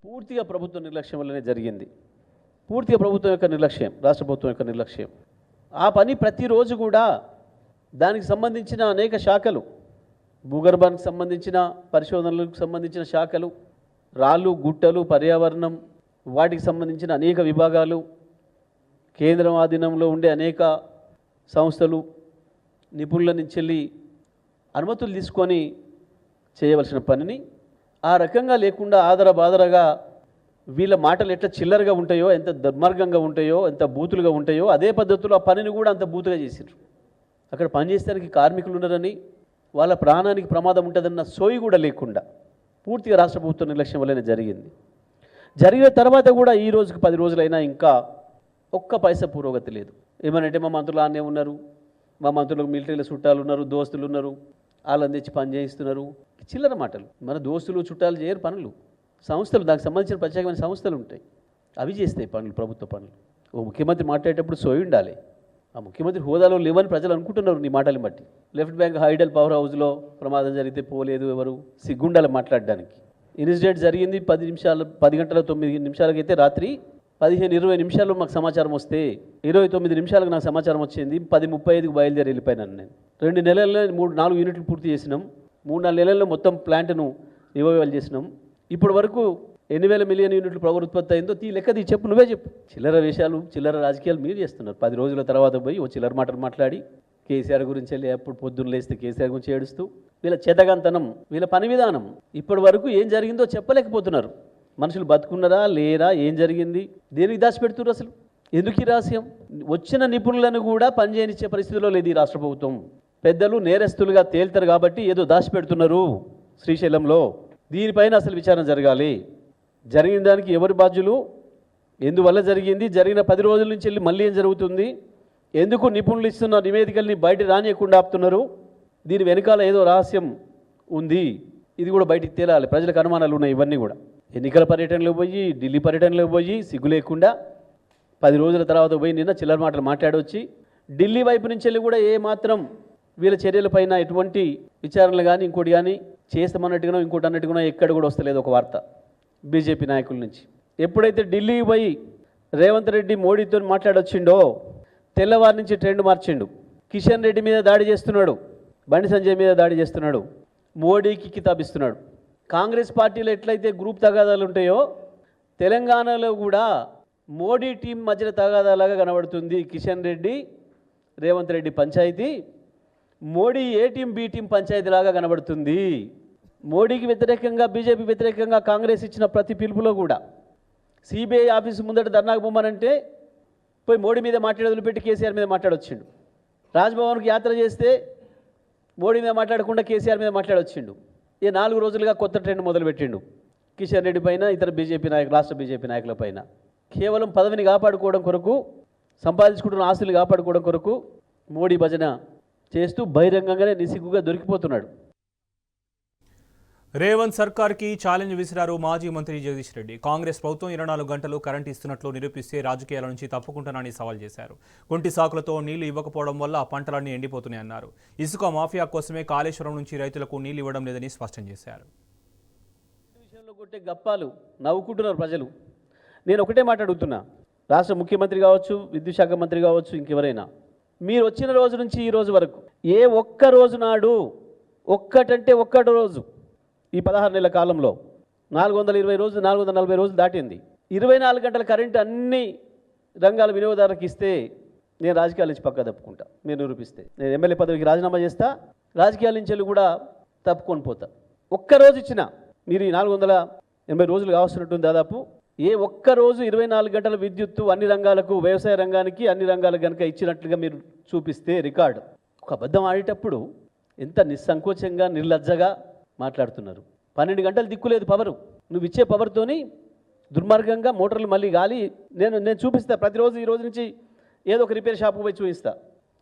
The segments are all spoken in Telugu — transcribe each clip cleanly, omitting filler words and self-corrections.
పూర్తిగా ప్రభుత్వ నిర్లక్ష్యం వల్లనే జరిగింది. పూర్తిగా ప్రభుత్వం యొక్క నిర్లక్ష్యం, రాష్ట్ర ప్రభుత్వం యొక్క నిర్లక్ష్యం. ఆ పని ప్రతిరోజు కూడా దానికి సంబంధించిన అనేక శాఖలు, భూగర్భానికి సంబంధించిన పరిశోధనలకు సంబంధించిన శాఖలు, రాళ్ళు గుట్టలు, పర్యావరణం, వాటికి సంబంధించిన అనేక విభాగాలు, కేంద్రం ఆధీనంలో ఉండే అనేక సంస్థలు, నిపుణుల నుంచి వెళ్ళి అనుమతులు తీసుకొని చేయవలసిన పనిని ఆ రకంగా లేకుండా ఆదరబాదరగా వీళ్ళ మాటలు ఎట్లా చిల్లరగా ఉంటాయో, ఎంత దుర్మార్గంగా ఉంటాయో, ఎంత బూతులుగా ఉంటాయో, అదే పద్ధతిలో ఆ పనిని కూడా అంత బూతుగా చేసారు. అక్కడ పనిచేసేదానికి కార్మికులు ఉన్నారని, వాళ్ళ ప్రాణానికి ప్రమాదం ఉంటుందన్న సోయి కూడా లేకుండా పూర్తిగా రాష్ట్ర ప్రభుత్వ నిర్లక్ష్యం వల్లనే జరిగింది. జరిగిన తర్వాత కూడా ఈ రోజుకి 10 రోజులైనా ఇంకా ఒక్క పైసా పురోగతి లేదు. ఏమనంటే మా మంత్రులు ఆనే ఉన్నారు, మా మంత్రులకు మిలిటరీలో చుట్టాలు ఉన్నారు, దోస్తులు ఉన్నారు, వాళ్ళని తెచ్చి పని చేయిస్తున్నారు. చిల్లర మాటలు. మన దోస్తులు చుట్టాలు చేయరు పనులు. సంస్థలు, దానికి సంబంధించిన ప్రత్యేకమైన సంస్థలు ఉంటాయి, అవి చేస్తాయి పనులు, ప్రభుత్వ పనులు. ఓ ముఖ్యమంత్రి మాట్లాడేటప్పుడు సోయి ఉండాలి. ఆ ముఖ్యమంత్రి హోదాలో లేవని ప్రజలు అనుకుంటున్నారు నీ మాటలు బట్టి. లెఫ్ట్ బ్యాంక్ హైడల్ పవర్ హౌస్లో ప్రమాదం జరిగితే పోలేదు ఎవరు, సిగ్గుండాలి మాట్లాడడానికి. ఇన్సిడెంట్ జరిగింది 10 గంటల 9 నిమిషాలకైతే రాత్రి 15-20 నిమిషాల్లో మాకు సమాచారం వస్తే 29 నిమిషాలకు నాకు సమాచారం వచ్చింది. 10:35కి బయలుదేరి వెళ్ళిపోయినాను నేను. 2 నెలల్లో 3-4 యూనిట్లు పూర్తి చేసినాం. 3-4 నెలల్లో మొత్తం ప్లాంట్ను రివైవల్ చేసినాం. ఇప్పటి వరకు 8,000 మిలియన్ యూనిట్లు పవర్ ఉత్పత్తి అయిందో లెక్క చెప్పు, నువ్వే చెప్పు. చిల్లర వేషాలు, చిల్లర రాజకీయాలు మీరు చేస్తున్నారు. 10 రోజుల తర్వాత పోయి ఓ చిల్లర మాటలు మాట్లాడి కేసీఆర్ గురించి వెళ్ళి ఎప్పుడు పొద్దున్న లేస్తే కేసీఆర్ గురించి ఏడుస్తూ, వీళ్ళ చేతగాంతనం, వీళ్ళ పని విధానం ఇప్పటి వరకు ఏం జరిగిందో చెప్పలేకపోతున్నారు. మనుషులు బతుకున్నారా లేరా, ఏం జరిగింది, దేనికి దాచిపెడుతున్నారు, అసలు ఎందుకు ఈ రహస్యం? వచ్చిన నిపుణులను కూడా పనిచేయనిచ్చే పరిస్థితిలో లేదు ఈ రాష్ట్ర ప్రభుత్వం. పెద్దలు నేరస్తులుగా తేల్తారు కాబట్టి ఏదో దాచిపెడుతున్నారు శ్రీశైలంలో. దీనిపైన అసలు విచారణ జరగాలి. జరిగిన దానికి ఎవరి బాధ్యులు, ఎందువల్ల జరిగింది, జరిగిన 10 రోజుల నుంచి వెళ్ళి మళ్ళీ ఏం జరుగుతుంది, ఎందుకు నిపుణులు ఇస్తున్న నివేదికల్ని బయట రానియకుండా ఆపుతున్నారు, దీని వెనకాల ఏదో రహస్యం ఉంది, ఇది కూడా బయటికి తేలాలి. ప్రజలకు అనుమానాలు ఉన్నాయి. ఇవన్నీ కూడా ఎన్నికల పర్యటనలో పోయి, ఢిల్లీ పర్యటనలో పోయి సిగ్గు లేకుండా 10 రోజుల తర్వాత పోయి నిన్న చిల్లర మాటలు మాట్లాడొచ్చి, ఢిల్లీ వైపు నుంచి వెళ్ళి కూడా ఏ మాత్రం వీళ్ళ చర్యలపైన ఎటువంటి విచారణలు కానీ ఇంకోటి కానీ చేస్తామన్నట్టుగానో ఇంకోటి అన్నట్టుగానో ఎక్కడ కూడా వస్తలేదు ఒక వార్త బీజేపీ నాయకుల నుంచి. ఎప్పుడైతే ఢిల్లీకి పోయి రేవంత్ రెడ్డి మోడీతో మాట్లాడొచ్చిండో తెల్లవారి నుంచి ట్రెండ్ మార్చిండు. కిషన్ రెడ్డి మీద దాడి చేస్తున్నాడు, బండి సంజయ్ మీద దాడి చేస్తున్నాడు, మోడీకి కితాబిస్తున్నాడు. కాంగ్రెస్ పార్టీలో ఎట్లయితే గ్రూప్ తగాదాలు ఉంటాయో తెలంగాణలో కూడా మోడీ టీం మధ్యలో తగాదాలాగా కనబడుతుంది. కిషన్ రెడ్డి రేవంత్ రెడ్డి పంచాయతీ మోడీ ఏ టీం బి టీం పంచాయతీలాగా కనబడుతుంది. మోడీకి వ్యతిరేకంగా, బీజేపీ వ్యతిరేకంగా కాంగ్రెస్ ఇచ్చిన ప్రతి పిలుపులో కూడా సిబిఐ ఆఫీసు ముందట ధర్నాకు పోమనంటే పోయి మోడీ మీద మాట్లాడి వదిలిపెట్టి కేసీఆర్ మీద మాట్లాడొచ్చిండు. రాజ్భవన్కి యాత్ర చేస్తే మోడీ మీద మాట్లాడకుండా కేసీఆర్ మీద మాట్లాడొచ్చిండు. ఈ 4 రోజులుగా కొత్త ట్రెండ్ మొదలుపెట్టిండు కిషన్ రెడ్డి పైన, ఇతర బీజేపీ నాయకులు, రాష్ట్ర బీజేపీ నాయకుల పైన. కేవలం పదవిని కాపాడుకోవడం కొరకు, సంపాదించుకుంటున్న ఆస్తులు కాపాడుకోవడం కొరకు మోడీ భజన చేస్తూ బహిరంగంగానే నిసిగ్గుగా దొరికిపోతున్నాడు. రేవంత్ సర్కార్కి ఛాలెంజ్ విసిరారు మాజీ మంత్రి జగదీష్ రెడ్డి. కాంగ్రెస్ ప్రభుత్వం 24 గంటలు కరెంట్ ఇస్తున్నట్లు నిరూపిస్తే రాజకీయాల నుంచి తప్పుకుంటానని సవాల్ చేశారు. కుంటి సాకులతో నీళ్లు ఇవ్వకపోవడం వల్ల పంటలన్నీ ఎండిపోతున్నాయన్నారు. ఇసుక మాఫియా కోసమే కాళేశ్వరం నుంచి రైతులకు నీళ్లు ఇవ్వడం లేదని స్పష్టం చేశారు. విషయంలో కొట్టే గప్పాలు నవ్వుకుంటున్నారు ప్రజలు. నేను ఒకటే మాట అడుగుతున్నా, రాష్ట్ర ముఖ్యమంత్రి కావచ్చు, విద్యుత్ శాఖ మంత్రి కావచ్చు, ఇంకెవరైనా, మీరు వచ్చిన రోజు నుంచి ఈ రోజు వరకు ఏ ఒక్క రోజు నాడు, ఒక్కటంటే ఒక్కటి రోజు ఈ 16 నెలల కాలంలో 420 రోజులు, 440 రోజులు దాటింది, 24 గంటల కరెంటు అన్ని రంగాల వినియోగదారులకు ఇస్తే నేను రాజకీయాల నుంచి పక్కా తప్పుకుంటా. మీరు నిరూపిస్తే నేను ఎమ్మెల్యే పదవికి రాజీనామా చేస్తా, రాజకీయాల నుంచి వెళ్ళి కూడా తప్పుకొని పోతా. ఒక్కరోజు ఇచ్చిన మీరు ఈ 480 రోజులు కావస్తున్నట్టుంది దాదాపు. ఏ ఒక్కరోజు 24 గంటల విద్యుత్తు అన్ని రంగాలకు, వ్యవసాయ రంగానికి అన్ని రంగాలకు కనుక ఇచ్చినట్లుగా మీరు చూపిస్తే రికార్డు. ఒక అబద్ధం ఆడేటప్పుడు ఎంత నిస్సంకోచంగా, నిర్లజ్జగా మాట్లాడుతున్నారు. 12 గంటలు దిక్కులేదు పవరు. నువ్వు ఇచ్చే పవర్తోని దుర్మార్గంగా మోటార్లు మళ్ళీ గాలి నేను చూపిస్తా. ప్రతిరోజు ఈ రోజు నుంచి ఏదో ఒక రిపేర్ షాప్కి పోయి చూపిస్తా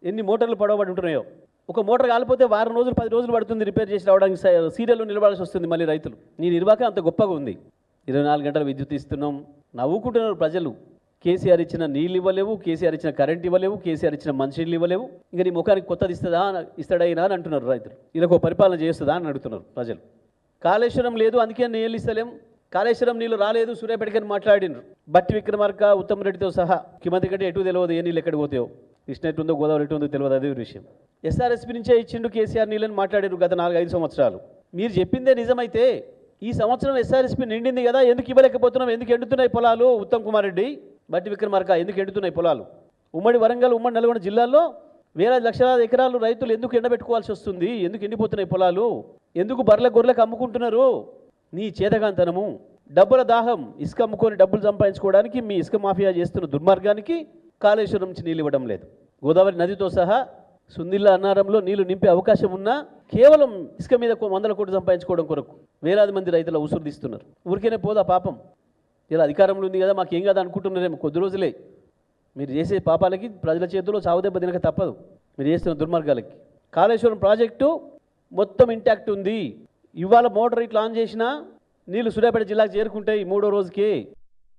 ఎన్ని మోటార్లు పడవబడి ఉంటున్నాయో. ఒక మోటార్ కాలిపోతే వారం రోజులు 10 రోజులు పడుతుంది రిపేర్ చేసి రావడానికి. సీరియల్లో నిలబడాల్సి వస్తుంది మళ్ళీ రైతులు. నీ నిర్వాహకం అంత గొప్పగా ఉంది. 24 గంటల విద్యుత్ ఇస్తున్నాం, నవ్వుకుంటున్నారు ప్రజలు. కేసీఆర్ ఇచ్చిన నీళ్ళు ఇవ్వలేవు, కేసీఆర్ ఇచ్చిన కరెంట్ ఇవ్వలేవు, కేసీఆర్ ఇచ్చిన మంచినీళ్ళు ఇవ్వలేవు. ఇంకా నీ ముఖానికి కొత్తది ఇస్తాడైనా అని అంటున్నారు రైతులు. వీళ్ళకు పరిపాలన చేస్తుందా అని అడుగుతున్నారు ప్రజలు. కాళేశ్వరం లేదు అందుకే నీళ్ళు ఇస్తలేం, కాళేశ్వరం నీళ్లు రాలేదు సూర్యాపేటకని మాట్లాడినారు. బట్టి విక్రమార్క, ఉత్తమ్ రెడ్డితో సహా ముఖ్యమంత్రి కంటే ఎటు తెలియదు ఏ నీళ్ళు ఎక్కడికి పోతాయో, కృష్ణ ఎటు ఉందో గోదావరి ఎటు ఉందో తెలియదు, అదే విషయం. ఎస్ఆర్ఎస్పీ నుంచే ఇచ్చిండు కేసీఆర్ నీళ్ళని మాట్లాడారు గత 4-5 సంవత్సరాలు. మీరు చెప్పిందే నిజమైతే ఈ సంవత్సరం ఎస్ఆర్ఎస్పీ నిండింది కదా, ఎందుకు ఇవ్వలేకపోతున్నాం? ఎందుకు ఎండుతున్నాయి పొలాలు? ఉత్తమ్ కుమార్ రెడ్డి, బట్టి విక్రమార్క, ఎందుకు ఎండుతున్నాయి పొలాలు? ఉమ్మడి వరంగల్, ఉమ్మడి నల్గొండ జిల్లాల్లో వేలాది లక్షలాది ఎకరాలు రైతులు ఎందుకు ఎండబెట్టుకోవాల్సి వస్తుంది? ఎందుకు ఎండిపోతున్నాయి పొలాలు? ఎందుకు బర్రెల గొర్రెలకు అమ్ముకుంటున్నారు? నీ చేతగాంతనము, డబ్బుల దాహం, ఇసుక అమ్ముకొని డబ్బులు సంపాదించుకోవడానికి మీ ఇసుక మాఫియా చేస్తున్న దుర్మార్గానికి కాళేశ్వరం నుంచి నీళ్ళు ఇవ్వడం లేదు. గోదావరి నదితో సహా సుందిల్లా అన్నారంలో నీళ్లు నింపే అవకాశం ఉన్నా కేవలం ఇసుక మీద 100 కోట్లు సంపాదించుకోవడం కొరకు వేలాది మంది రైతుల ఉసురు తీస్తున్నారు. ఊరికేనే పోదా పాపం? ఇలా అధికారంలో ఉంది కదా మాకేం కదా అనుకుంటున్నారేమో. కొద్ది రోజులే మీరు చేసే పాపాలకి ప్రజల చేతుల్లో చావుదెబ్బ తినక తప్పదు. మీరు చేస్తున్న దుర్మార్గాలకి. కాళేశ్వరం ప్రాజెక్టు మొత్తం ఇంటాక్ట్ ఉంది. ఇవాళ మోటార్ ఇట్లా ఆన్ చేసినా నీళ్లు సూర్యాపేట జిల్లాకు చేరుకుంటాయి 3వ రోజుకి.